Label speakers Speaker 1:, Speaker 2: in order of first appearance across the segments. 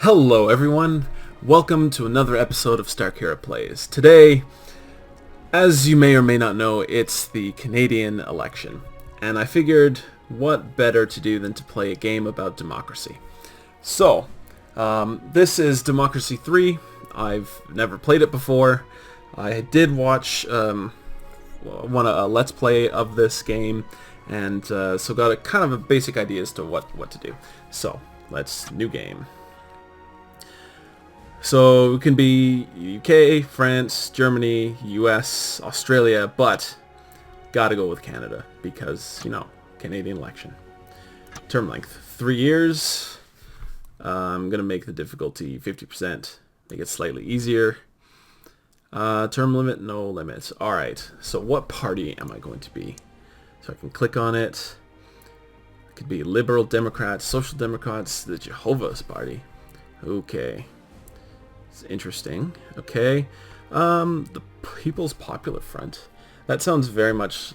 Speaker 1: Hello everyone, welcome to another episode of Starkira Plays. Today, as you may or may not know, it's the Canadian election, and I figured what better to do than to play a game about democracy. So, this is Democracy 3. I've never played it before. I did watch a Let's Play of this game, and so got a kind of a basic idea as to what to do. So, new game. So it can be UK, France, Germany, US, Australia, but gotta go with Canada because, you know, Canadian election. Term length, 3 years. I'm gonna make the difficulty 50%, make it slightly easier. Term limit, no limit. Alright, so what party am I going to be? So I can click on it. It could be Liberal Democrats, Social Democrats, the Jehovah's Party. Okay. Interesting. Okay. The People's Popular Front. That sounds very much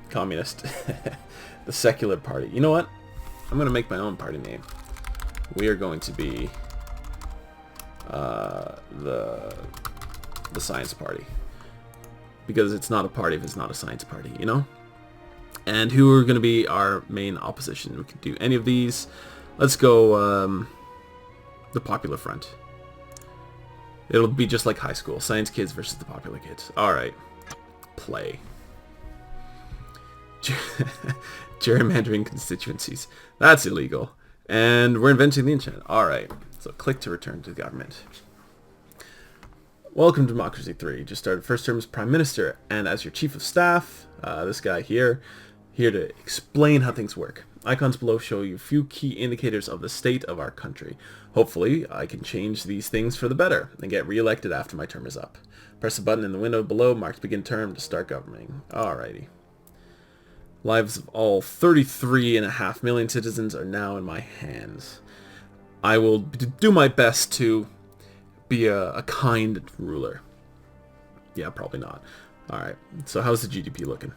Speaker 1: communist. The Secular Party. You know what? I'm going to make my own party name. We are going to be the Science Party. Because it's not a party if it's not a science party, you know? And who are going to be our main opposition? We can do any of these. Let's go the Popular Front. It'll be just like high school. Science kids versus the popular kids. Alright. Play. Gerrymandering constituencies. That's illegal. And we're inventing the internet. Alright. So click to return to the government. Welcome to Democracy 3. Just started first term as Prime Minister. And as your Chief of Staff, this guy here to explain how things work. Icons below show you a few key indicators of the state of our country. Hopefully, I can change these things for the better and get re-elected after my term is up. Press the button in the window below marked begin term to start governing. Alrighty. Lives of all 33.5 million citizens are now in my hands. I will do my best to be a kind ruler. Yeah, probably not. Alright, so how's the GDP looking?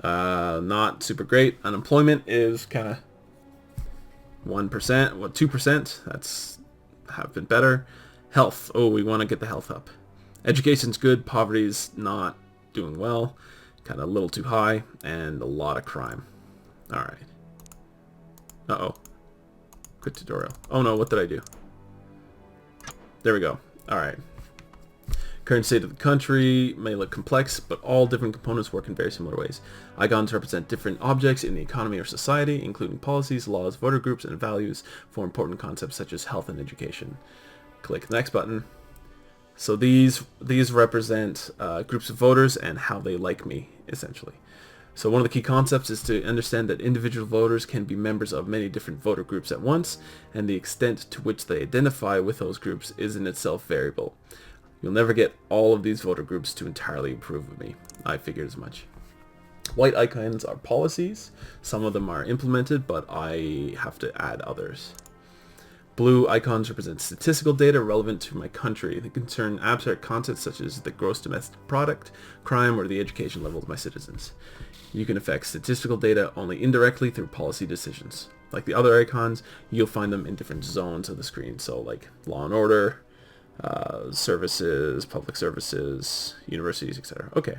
Speaker 1: Not super great. Unemployment is kind of 1%, 2%. That's have been better. Health. Oh, we want to get the health up. Education's good. Poverty's not doing well. Kind of a little too high. And a lot of crime. Alright. Uh-oh. Quit tutorial. Oh no, what did I do? There we go. Alright. Current state of the country may look complex, but all different components work in very similar ways. Icons represent different objects in the economy or society, including policies, laws, voter groups, and values for important concepts such as health and education. Click the next button. So these represent groups of voters and how they like me, essentially. So one of the key concepts is to understand that individual voters can be members of many different voter groups at once, and the extent to which they identify with those groups is in itself variable. You'll never get all of these voter groups to entirely approve of me. I figured as much. White icons are policies. Some of them are implemented, but I have to add others. Blue icons represent statistical data relevant to my country. They concern abstract concepts such as the gross domestic product, crime, or the education level of my citizens. You can affect statistical data only indirectly through policy decisions. Like the other icons, you'll find them in different zones of the screen. So like law and order, services, public services, universities, etc. Okay.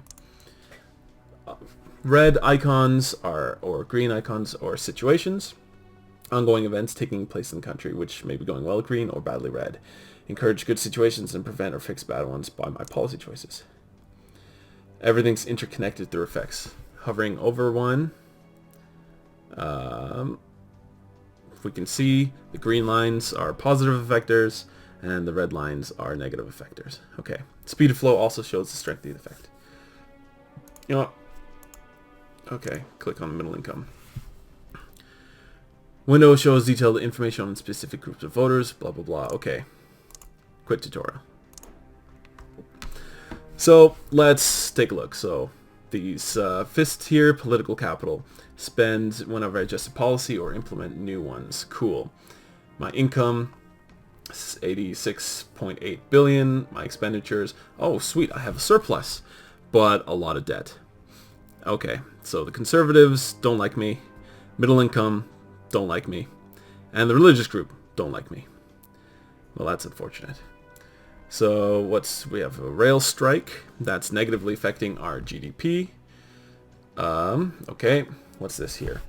Speaker 1: Red icons or green icons or situations. Ongoing events taking place in the country, which may be going well green or badly red. Encourage good situations and prevent or fix bad ones by my policy choices. Everything's interconnected through effects. Hovering over one, we can see the green lines are positive effectors, and the red lines are negative effectors. Okay. Speed of flow also shows the strength of the effect. You know what? Okay. Click on middle income. Window shows detailed information on specific groups of voters. Blah, blah, blah. Okay. Quit tutorial. So, let's take a look. So, these fifth tier political capital. Spend whenever I adjust a policy or implement new ones. Cool. My income... 86.8 billion. My expenditures, oh sweet, I have a surplus, but a lot of debt. Okay, so the conservatives don't like me, middle income don't like me, and the religious group don't like me. Well, that's unfortunate. So we have a rail strike that's negatively affecting our GDP. Okay, what's this here?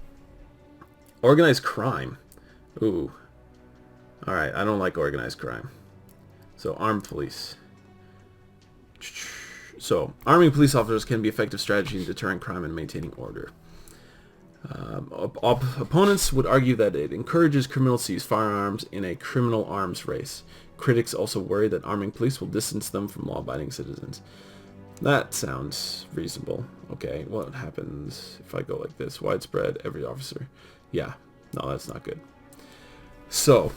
Speaker 1: Organized crime. Ooh. Alright, I don't like organized crime. So armed police. So arming police officers can be effective strategy in deterring crime and maintaining order. Opponents would argue that it encourages criminals to use firearms in a criminal arms race. Critics also worry that arming police will distance them from law-abiding citizens. That sounds reasonable. Okay, what happens if I go like this? Widespread, every officer. Yeah, no, that's not good. So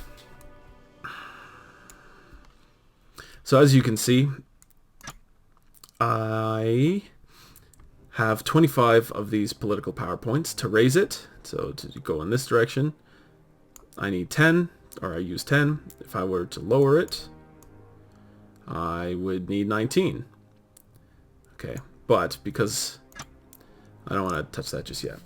Speaker 1: as you can see, I have 25 of these political PowerPoints to raise it. So to go in this direction, I need 10, or I use 10. If I were to lower it, I would need 19. Okay, but because I don't want to touch that just yet,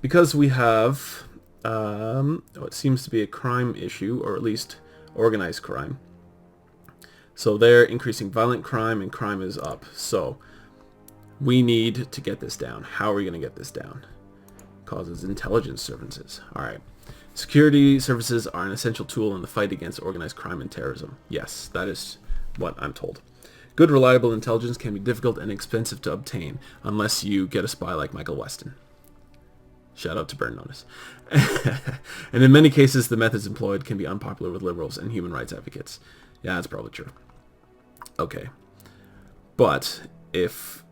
Speaker 1: because we have what seems to be a crime issue, or at least organized crime. So they're increasing violent crime, and crime is up. So we need to get this down. How are we going to get this down? Causes intelligence services. All right. Security services are an essential tool in the fight against organized crime and terrorism. Yes, that is what I'm told. Good, reliable intelligence can be difficult and expensive to obtain unless you get a spy like Michael Weston. Shout out to Burn Notice. And in many cases, the methods employed can be unpopular with liberals and human rights advocates. Yeah, that's probably true. Okay. But if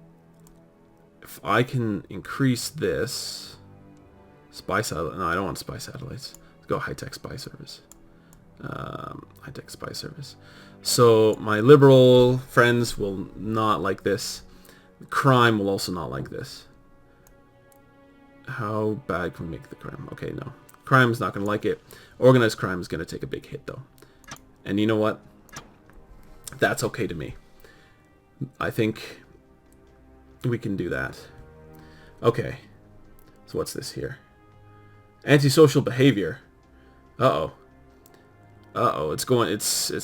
Speaker 1: I can increase this spy satellite, no, I don't want spy satellites. Let's go high-tech spy service. High-tech spy service. So my liberal friends will not like this. Crime will also not like this. How bad can we make the crime? Okay, no. Crime's not going to like it. Organized crime is going to take a big hit, though. And you know what? That's okay to me. I think we can do that. Okay. So what's this here? Antisocial behavior. Uh-oh. Uh-oh, it's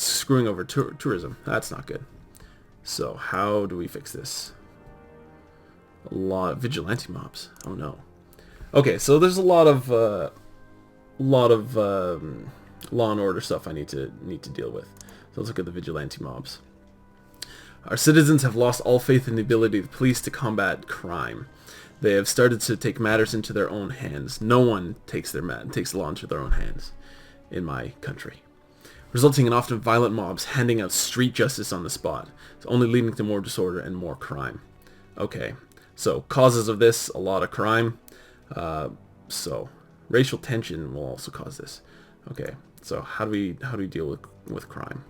Speaker 1: screwing over tourism. That's not good. So how do we fix this? A lot of vigilante mobs. Oh no. Okay, so there's a lot of law and order stuff I need to deal with. So let's look at the vigilante mobs. Our citizens have lost all faith in the ability of the police to combat crime. They have started to take matters into their own hands. No one takes the law into their own hands in my country, resulting in often violent mobs handing out street justice on the spot. It's only leading to more disorder and more crime. Okay, so causes of this: a lot of crime. So racial tension will also cause this. Okay, so how do we deal with crime?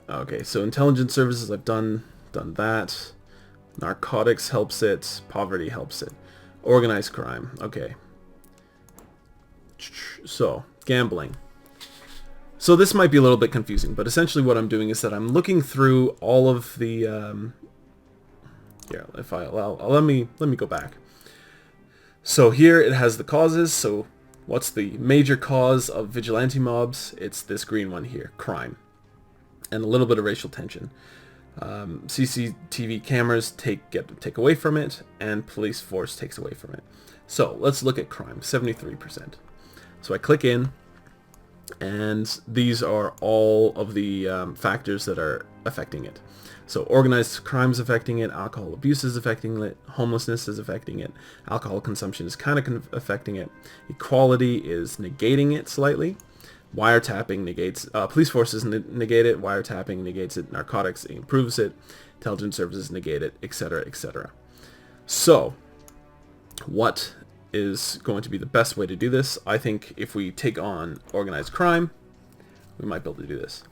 Speaker 1: Okay, so intelligence services, I've done that. Narcotics helps it. Poverty helps it. Organized crime. Okay. So gambling. So this might be a little bit confusing, but essentially what I'm doing is that I'm looking through all of the. Let me go back. So here it has the causes. So what's the major cause of vigilante mobs? It's this green one here, crime, and a little bit of racial tension. CCTV cameras take away from it, and police force takes away from it. So let's look at crime, 73%. So I click in, and these are all of the factors that are affecting it. So organized crime is affecting it, alcohol abuse is affecting it, homelessness is affecting it, alcohol consumption is kind of affecting it, equality is negating it slightly, wiretapping negates, police forces negate it, wiretapping negates it, narcotics improves it, intelligence services negate it, etc., etc. So what is going to be the best way to do this? I think if we take on organized crime, we might be able to do this.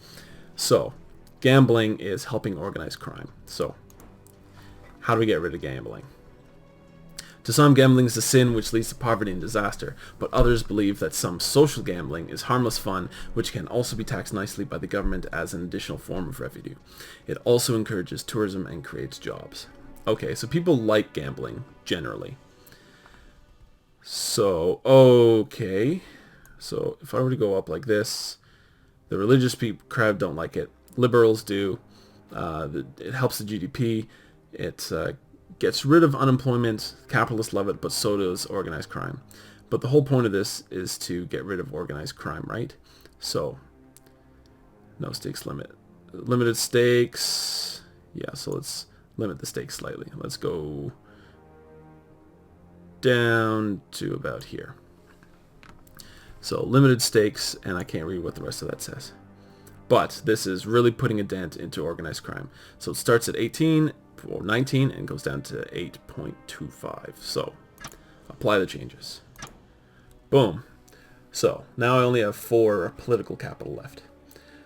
Speaker 1: So gambling is helping organized crime. So how do we get rid of gambling? To some, gambling is a sin which leads to poverty and disaster, but others believe that some social gambling is harmless fun which can also be taxed nicely by the government as an additional form of revenue. It also encourages tourism and creates jobs. Okay, so people like gambling generally. So, okay. So if I were to go up like this, the religious crowd don't like it. Liberals do. It helps the GDP. It gets rid of unemployment. Capitalists love it, but so does organized crime. But the whole point of this is to get rid of organized crime, right? So, no stakes limit. Limited stakes. Yeah, so let's limit the stakes slightly. Let's go down to about here. So limited stakes, and I can't read what the rest of that says. But this is really putting a dent into organized crime. So it starts at 18 or 19 and goes down to 8.25. So apply the changes. Boom. So now I only have 4 political capital left.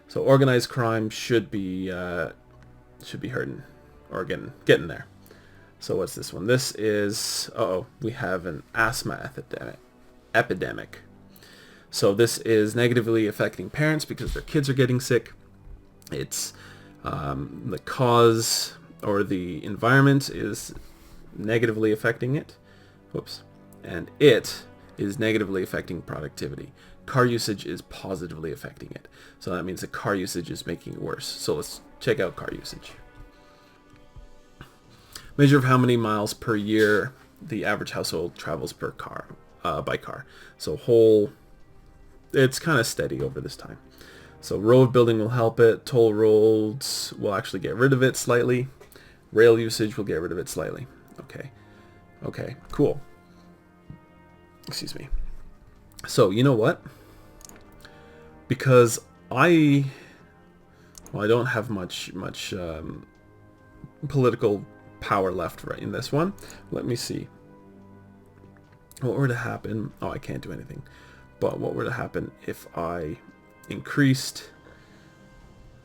Speaker 1: So organized crime should be hurting or getting there. So what's this one? This is we have an asthma epidemic. So this is negatively affecting parents because their kids are getting sick. It's the cause or the environment is negatively affecting it. Whoops. And it is negatively affecting productivity. Car usage is positively affecting it. So that means the car usage is making it worse. So let's check out car usage. Measure of how many miles per year the average household travels per car, by car. So it's kind of steady over this time. So road building will help it. Toll roads will actually get rid of it slightly. Rail usage will get rid of it slightly. Okay, cool. Excuse me. So you know what? Because I don't have much political power left right in this one. Let me see. What were to happen? Oh, I can't do anything. But what were to happen if I increased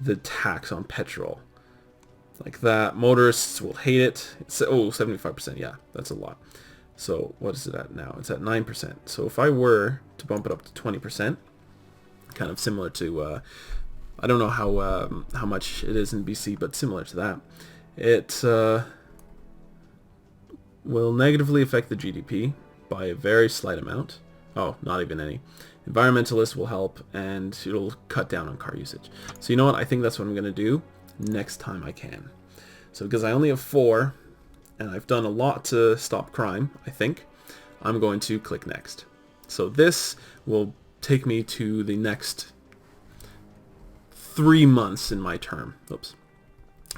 Speaker 1: the tax on petrol? Like that. Motorists will hate it. It's, 75%. Yeah, that's a lot. So what is it at now? It's at 9%. So if I were to bump it up to 20%, kind of similar to, I don't know how much it is in BC, but similar to that, it will negatively affect the GDP by a very slight amount. Oh, not even any. Environmentalists will help, and it'll cut down on car usage. So you know what? I think that's what I'm going to do next time I can. So because I only have 4, and I've done a lot to stop crime, I think, I'm going to click next. So this will take me to the next 3 months in my term. Oops.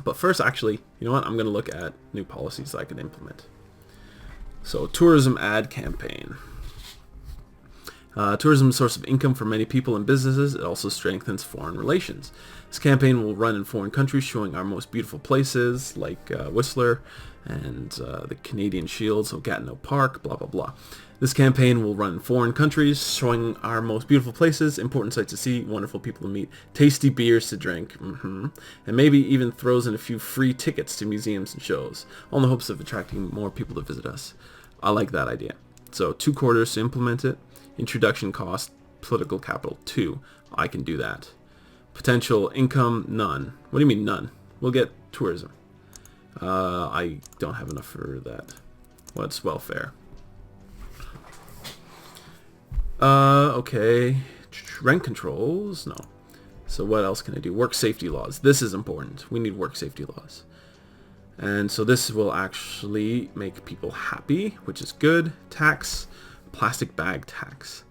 Speaker 1: But first, actually, you know what? I'm going to look at new policies I can implement. So tourism ad campaign. Tourism is a source of income for many people and businesses. It also strengthens foreign relations. This campaign will run in foreign countries, showing our most beautiful places like Whistler and the Canadian Shield, so Gatineau Park, blah, blah, blah. This campaign will run in foreign countries, showing our most beautiful places, important sights to see, wonderful people to meet, tasty beers to drink, and maybe even throws in a few free tickets to museums and shows, all in the hopes of attracting more people to visit us. I like that idea. So 2 quarters to implement it. Introduction cost, political capital 2. I can do that. Potential income, none. What do you mean none? We'll get tourism. I don't have enough for that. What's welfare? Okay. Rent controls? No. So what else can I do? Work safety laws. This is important. We need work safety laws. And so this will actually make people happy, which is good. Tax. Plastic bag tax.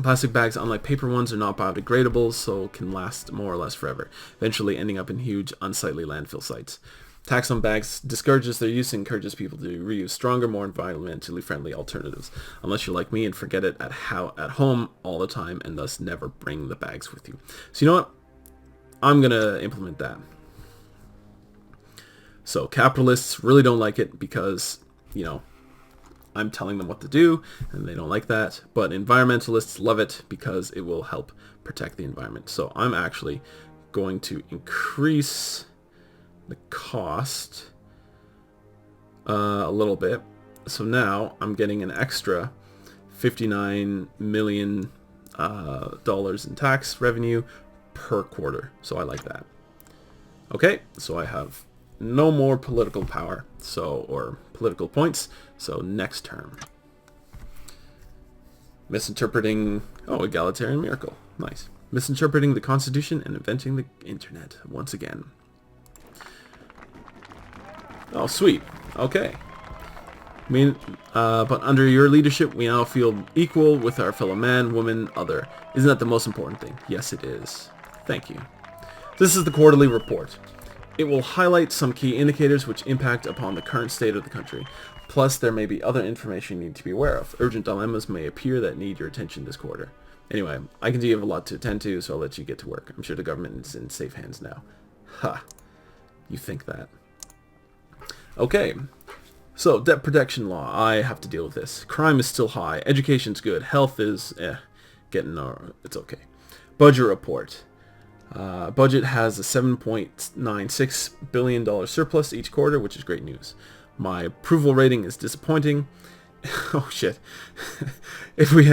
Speaker 1: Plastic bags, unlike paper ones, are not biodegradable, so can last more or less forever, eventually ending up in huge, unsightly landfill sites. Tax on bags discourages their use and encourages people to reuse stronger, more environmentally friendly alternatives, unless you're like me and forget it at home all the time and thus never bring the bags with you. So you know what? I'm going to implement that. So capitalists really don't like it because, you know, I'm telling them what to do, and they don't like that. But environmentalists love it because it will help protect the environment. So I'm actually going to increase the cost a little bit. So now I'm getting an extra $59 million in tax revenue per quarter. So I like that. Okay, so I have no more political power, or political points, so next term. Misinterpreting... Oh, egalitarian miracle. Nice. Misinterpreting the Constitution and inventing the internet once again. Oh, sweet. Okay. But under your leadership, we now feel equal with our fellow man, woman, other. Isn't that the most important thing? Yes, it is. Thank you. This is the quarterly report. It will highlight some key indicators which impact upon the current state of the country. Plus, there may be other information you need to be aware of. Urgent dilemmas may appear that need your attention this quarter. Anyway, I can see you have a lot to attend to, so I'll let you get to work. I'm sure the government is in safe hands now. Ha. You think that. Okay. So, debt protection law. I have to deal with this. Crime is still high. Education's good. Health is, it's okay. Budget report. Budget has a $7.96 billion surplus each quarter, which is great news. My approval rating is disappointing. Oh shit. If we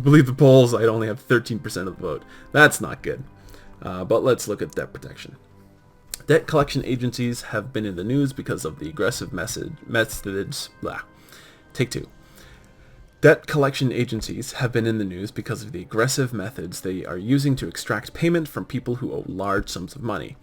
Speaker 1: believe the polls, I'd only have 13% of the vote. That's not good. But let's look at debt protection. Debt collection agencies have been in the news because of the aggressive methods. Take two. Debt collection agencies have been in the news because of the aggressive methods they are using to extract payment from people who owe large sums of money.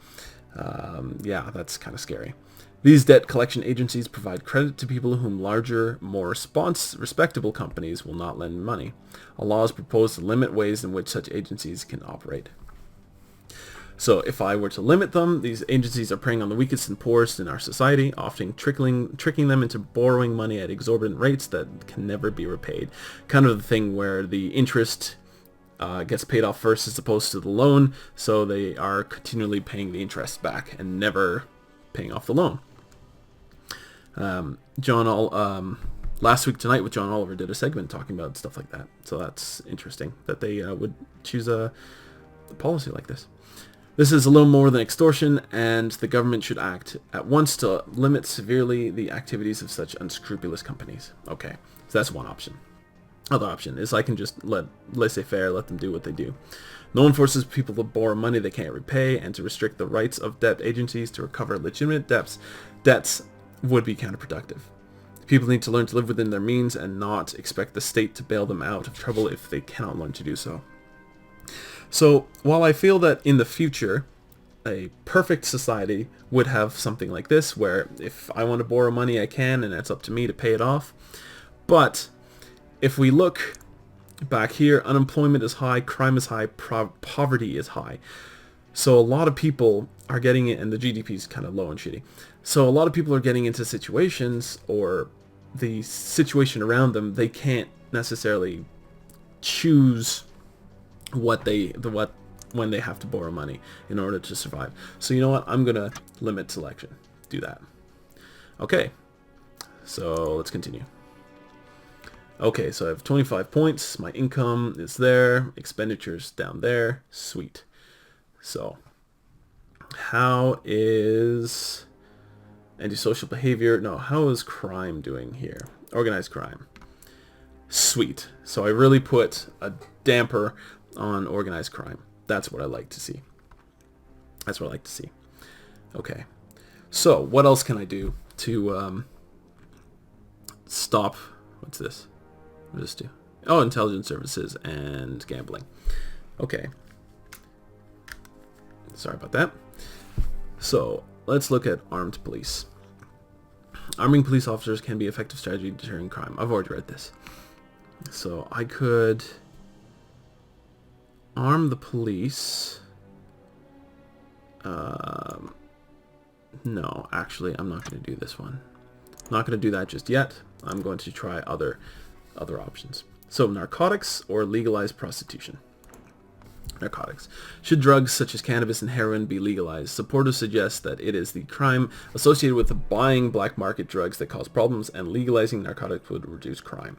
Speaker 1: Yeah, that's kind of scary. These debt collection agencies provide credit to people whom larger, more respectable companies will not lend money. A law is proposed to limit ways in which such agencies can operate. So if I were to limit them, these agencies are preying on the weakest and poorest in our society, often tricking them into borrowing money at exorbitant rates that can never be repaid. Kind of the thing where the interest gets paid off first as opposed to the loan, so they are continually paying the interest back and never paying off the loan. Last week tonight with John Oliver did a segment talking about stuff like that. So that's interesting that they would choose a policy like this. This is a little more than extortion, and the government should act at once to limit severely the activities of such unscrupulous companies. Okay, so that's one option. Other option is I can just let laissez-faire, let them do what they do. No one forces people to borrow money they can't repay, and to restrict the rights of debt agencies to recover legitimate debts would be counterproductive. People need to learn to live within their means and not expect the state to bail them out of trouble if they cannot learn to do so. So, while I feel that in the future, a perfect society would have something like this, where if I want to borrow money, I can, and it's up to me to pay it off. But if we look back here, unemployment is high, crime is high, poverty is high. So a lot of people are getting it, and the GDP is kind of low and shitty. So a lot of people are getting into situations, or the situation around them, they can't necessarily choose when they have to borrow money in order to survive. So you know what? I'm gonna limit selection. Do that. Okay. So let's continue. Okay, so I have 25 points. My income is there. Expenditures down there. Sweet. So how is antisocial behavior? No, how is crime doing here? Organized crime. Sweet. So I really put a damper on organized crime. That's what I like to see. That's what I like to see. Okay. So, what else can I do to stop... What's this? What does this do? Oh, intelligence services and gambling. Okay. Sorry about that. So, let's look at armed police. Arming police officers can be an effective strategy deterring crime. I've already read this. So, I could... arm the police. No, actually, I'm not going to do this one. I'm not going to do that just yet. I'm going to try other options. So, narcotics or legalized prostitution. Narcotics. Should drugs such as cannabis and heroin be legalized? Supporters suggest that it is the crime associated with the buying black market drugs that cause problems, and legalizing narcotics would reduce crime.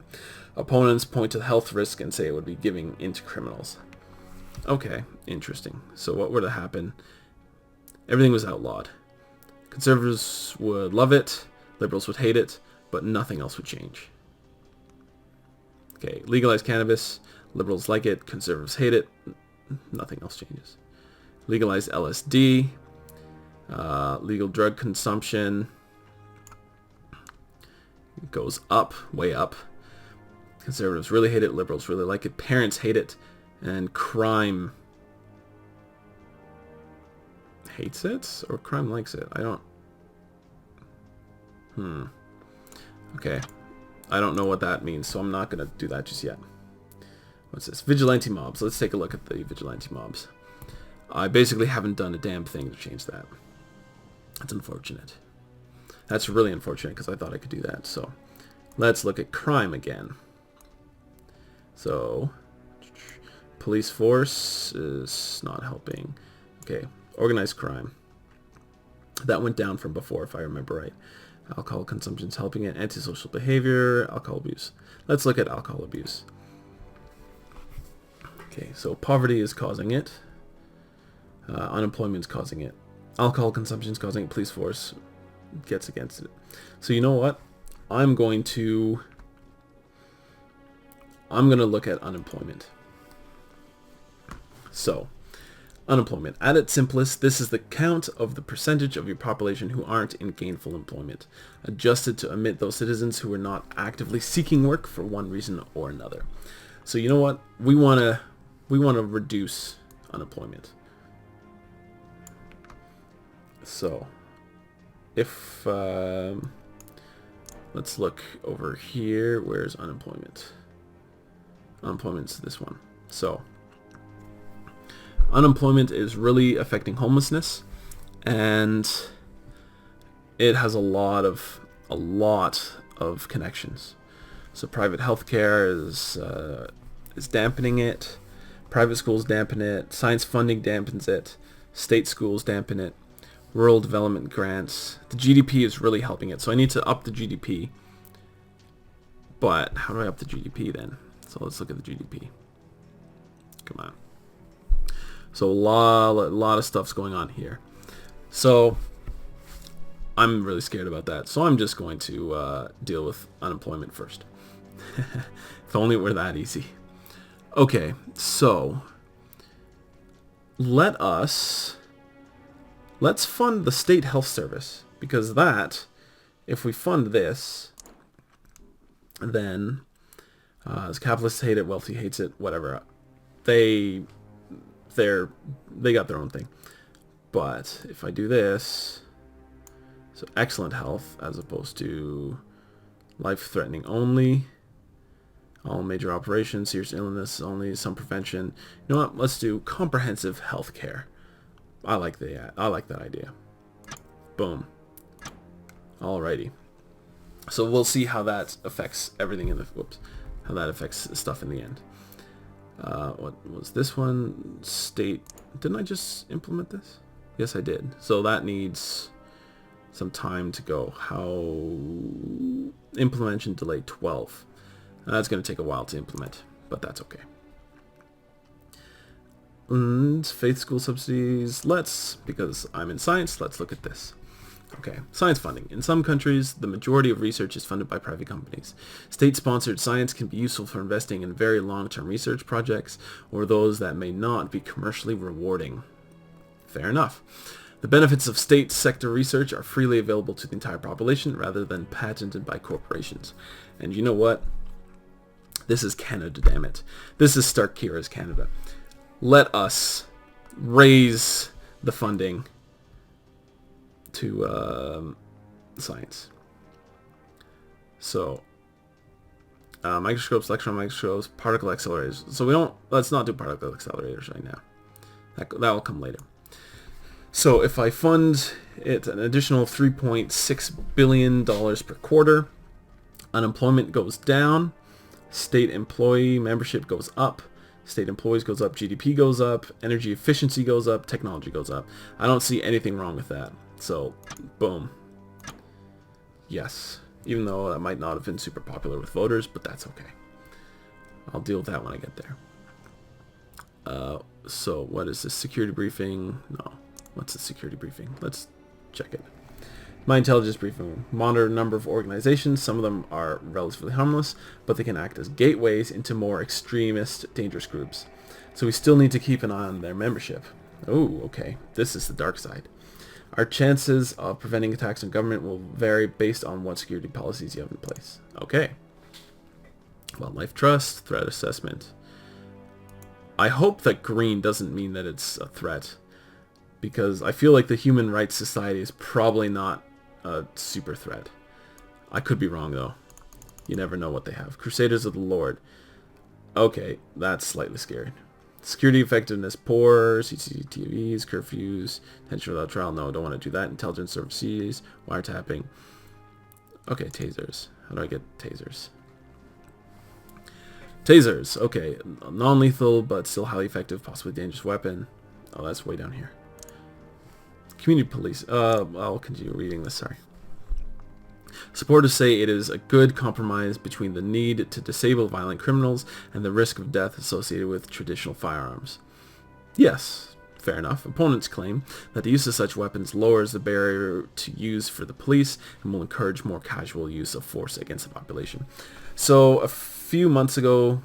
Speaker 1: Opponents point to the health risk and say it would be giving in to criminals. Okay, interesting. So what were to happen? Everything was outlawed. Conservatives would love it, liberals would hate it, but nothing else would change. Okay, legalize cannabis, liberals like it, conservatives hate it, nothing else changes. Legalize LSD, legal drug consumption goes up, way up. Conservatives really hate it. Liberals really like it. Parents hate it. And crime hates it? Or crime likes it? I don't... Okay. I don't know what that means, so I'm not going to do that just yet. What's this? Vigilante mobs. Let's take a look at the vigilante mobs. I basically haven't done a damn thing to change that. That's unfortunate. That's really unfortunate because I thought I could do that. So let's look at crime again. So police force is not helping. Okay, organized crime. That went down from before, if I remember right. Alcohol consumption is helping it. Antisocial behavior, alcohol abuse. Let's look at alcohol abuse. Okay, so poverty is causing it. Unemployment is causing it. Alcohol consumption is causing it. Police force gets against it. So you know what? I'm going to look at unemployment. So, unemployment. At its simplest, this is the count of the percentage of your population who aren't in gainful employment, adjusted to omit those citizens who are not actively seeking work for one reason or another. So you know what? We want to reduce unemployment. So, if let's look over here. Where's unemployment? Unemployment's this one. So, unemployment is really affecting homelessness, and it has a lot of connections. So private healthcare is dampening it. Private schools dampen it. Science funding dampens it. State schools dampen it. Rural development grants. The GDP is really helping it. So I need to up the GDP. But how do I up the GDP then? So let's look at the GDP. Come on. So a lot of stuff's going on here. So I'm really scared about that. So I'm just going to deal with unemployment first. If only it were that easy. Okay, so let's fund the state health service, because that, if we fund this, then capitalists hate it, wealthy hates it, whatever. They got their own thing. But if I do this, so excellent health as opposed to life-threatening only, all major operations, serious illness only, some prevention. You know what? Let's do comprehensive health care. I like that idea. Boom. Alrighty. So we'll see how that affects everything in the how that affects stuff in the end. What was this one? State. Didn't I just implement this? Yes, I did. So that needs some time to go. How implementation delay 12. That's going to take a while to implement, but that's okay. And faith school subsidies. Because I'm in science, let's look at this. Okay, science funding. In some countries, the majority of research is funded by private companies. State-sponsored science can be useful for investing in very long-term research projects or those that may not be commercially rewarding. Fair enough. The benefits of state sector research are freely available to the entire population rather than patented by corporations. And you know what? This is Canada, damn it. This is Starkira's Canada. Let us raise the funding to science. So, microscopes, electron microscopes, particle accelerators. So let's not do particle accelerators right now. That will come later. So if I fund it an additional $3.6 billion per quarter, unemployment goes down, state employee membership goes up, state employees goes up, GDP goes up, energy efficiency goes up, technology goes up. I don't see anything wrong with that. So, boom. Yes. Even though that might not have been super popular with voters, but that's okay. I'll deal with that when I get there. So, what is this? Security briefing? No. What's the security briefing? Let's check it. My intelligence briefing. Monitor a number of organizations. Some of them are relatively harmless, but they can act as gateways into more extremist, dangerous groups. So we still need to keep an eye on their membership. Oh, okay. This is the dark side. Our chances of preventing attacks on government will vary based on what security policies you have in place. Okay. Wildlife Trust, threat assessment. I hope that green doesn't mean that it's a threat, because I feel like the Human Rights Society is probably not a super threat. I could be wrong though. You never know what they have. Crusaders of the Lord. Okay, that's slightly scary. Security effectiveness poor, CCTVs, curfews, detention without trial. No, don't want to do that. Intelligence overseas, wiretapping. Okay, tasers. How do I get tasers? Tasers. Okay, non-lethal but still highly effective, possibly dangerous weapon. Oh, that's way down here. Community police. I'll continue reading this. Sorry. Supporters say it is a good compromise between the need to disable violent criminals and the risk of death associated with traditional firearms. Yes, fair enough. Opponents claim that the use of such weapons lowers the barrier to use for the police and will encourage more casual use of force against the population. So a few months ago,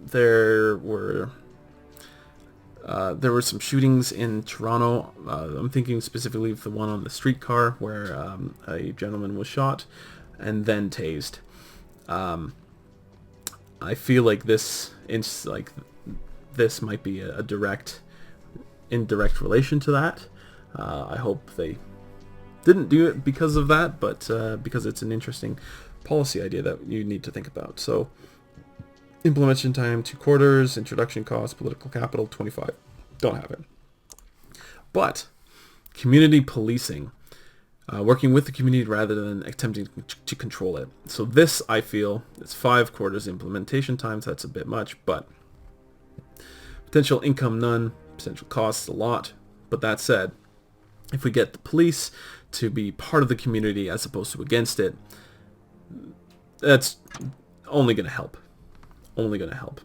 Speaker 1: there were some shootings in Toronto. I'm thinking specifically of the one on the streetcar where a gentleman was shot and then tased. I feel like this might be a indirect relation to that. I hope they didn't do it because of that, but because it's an interesting policy idea that you need to think about. So, implementation time 2 quarters, introduction cost, political capital 25. Don't have it. But community policing, working with the community rather than attempting to control it. So this, I feel, is 5 quarters implementation times. That's a bit much, but potential income none, potential costs a lot. But that said, if we get the police to be part of the community as opposed to against it, that's only going to help. Only going to help.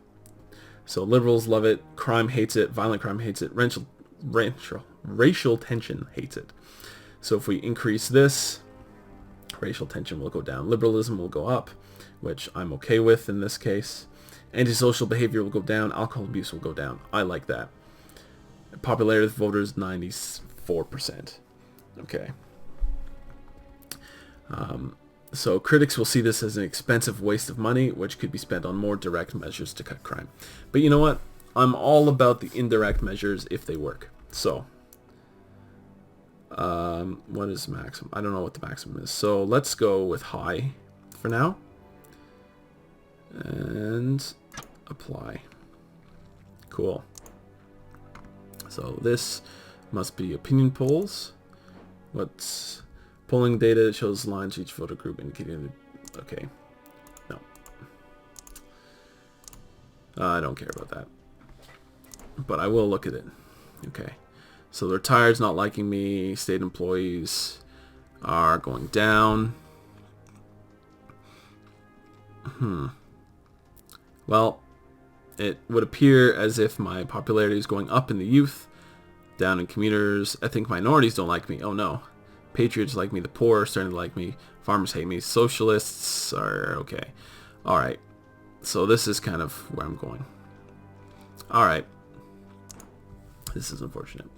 Speaker 1: So liberals love it, crime hates it, violent crime hates it, racial tension hates it. So if we increase this, racial tension will go down, liberalism will go up, which I'm okay with in this case. Antisocial behavior will go down, alcohol abuse will go down. I like that. Popularity with voters 94%. Okay. So critics will see this as an expensive waste of money, which could be spent on more direct measures to cut crime. But you know what? I'm all about the indirect measures if they work. So, what is maximum? I don't know what the maximum is. So let's go with high for now. And apply. Cool. So this must be opinion polls. What's... Polling data shows lines each voter group indicating... Okay. No. I don't care about that. But I will look at it. Okay. So the retired's not liking me. State employees are going down. Well, it would appear as if my popularity is going up in the youth, down in commuters. I think minorities don't like me. Oh no. Patriots like me, the poor are starting to like me, farmers hate me, socialists are okay. Alright, so this is kind of where I'm going. Alright, this is unfortunate.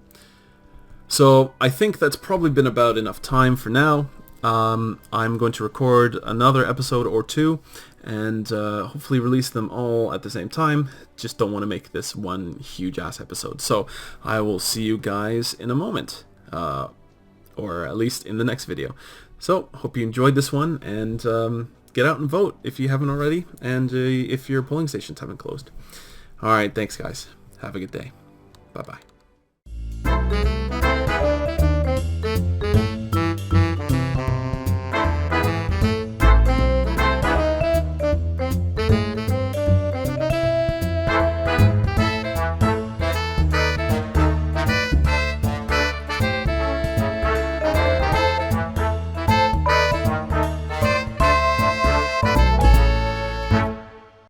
Speaker 1: So I think that's probably been about enough time for now. I'm going to record another episode or 2 and hopefully release them all at the same time. Just don't want to make this one huge ass episode. So I will see you guys in a moment. Or at least in the next video. So, hope you enjoyed this one, and get out and vote if you haven't already, and if your polling stations haven't closed. Alright, thanks guys. Have a good day. Bye-bye.